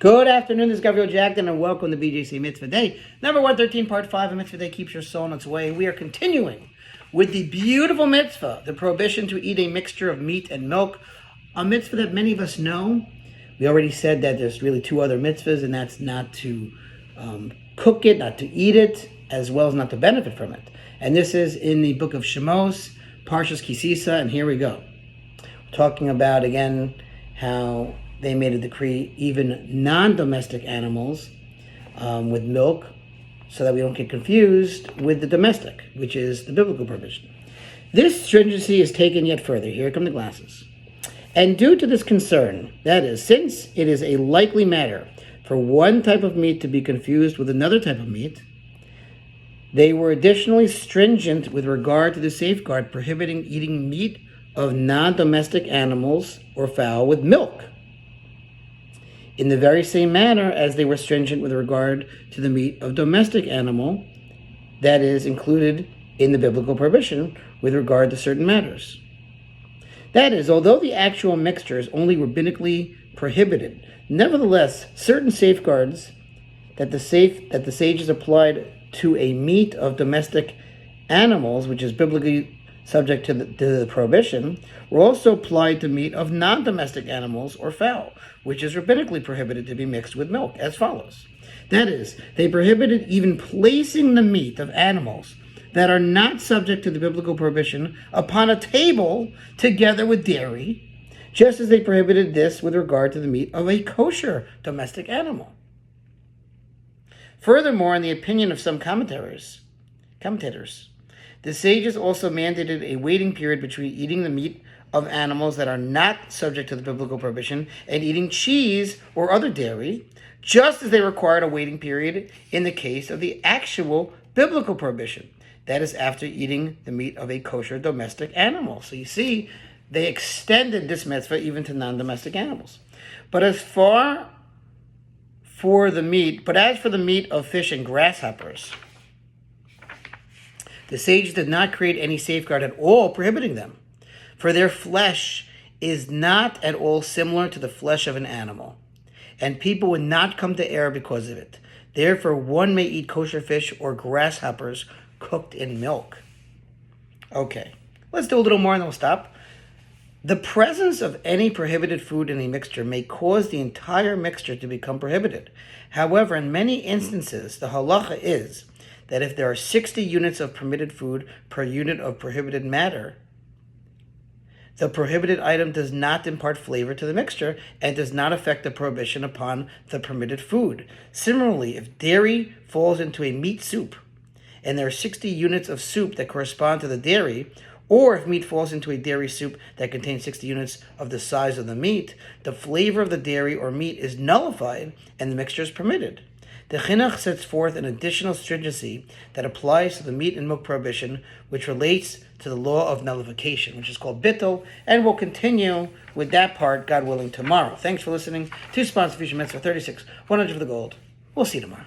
Good afternoon, this is Gabriel Jackson, and welcome to BJC Mitzvah Day. Number 113, part 5 of Mitzvah Day keeps your soul on its way. We are continuing with the beautiful mitzvah, the prohibition to eat a mixture of meat and milk, a mitzvah that many of us know. We already said that there's really two other mitzvahs, and that's not to cook it, not to eat it, as well as not to benefit from it. And this is in the book of Shemos, Parshas Kisisa, and here we go. We're talking about, again, how they made a decree, even non-domestic animals with milk, so that we don't get confused with the domestic, which is the biblical provision. This stringency is taken yet further. Here come the glasses. And due to this concern, that is, since it is a likely matter for one type of meat to be confused with another type of meat, they were additionally stringent with regard to the safeguard prohibiting eating meat of non-domestic animals or fowl with milk, in the very same manner as they were stringent with regard to the meat of domestic animal that is included in the biblical prohibition with regard to certain matters. That is, although the actual mixture is only rabbinically prohibited, nevertheless, certain safeguards that the sages applied to a meat of domestic animals, which is biblically subject to the prohibition, were also applied to meat of non-domestic animals or fowl, which is rabbinically prohibited to be mixed with milk, as follows. That is, they prohibited even placing the meat of animals that are not subject to the biblical prohibition upon a table together with dairy, just as they prohibited this with regard to the meat of a kosher domestic animal. Furthermore, in the opinion of some commentators, the sages also mandated a waiting period between eating the meat of animals that are not subject to the biblical prohibition and eating cheese or other dairy, just as they required a waiting period in the case of the actual biblical prohibition. That is, after eating the meat of a kosher domestic animal. So you see, they extended this mitzvah even to non-domestic animals. As for the meat of fish and grasshoppers, the sages did not create any safeguard at all prohibiting them, for their flesh is not at all similar to the flesh of an animal, and people would not come to error because of it. Therefore, one may eat kosher fish or grasshoppers cooked in milk. Okay, let's do a little more and then we'll stop. The presence of any prohibited food in a mixture may cause the entire mixture to become prohibited. However, in many instances, the halacha is that if there are 60 units of permitted food per unit of prohibited matter, the prohibited item does not impart flavor to the mixture and does not affect the prohibition upon the permitted food. Similarly, if dairy falls into a meat soup and there are 60 units of soup that correspond to the dairy, or if meat falls into a dairy soup that contains 60 units of the size of the meat, the flavor of the dairy or meat is nullified and the mixture is permitted. The Chinuch sets forth an additional stringency that applies to the meat and milk prohibition, which relates to the law of nullification, which is called bittul, and we'll continue with that part, God willing, tomorrow. Thanks for listening to Sponsor Fusion Mitzvah 36, 100 for the gold. We'll see you tomorrow.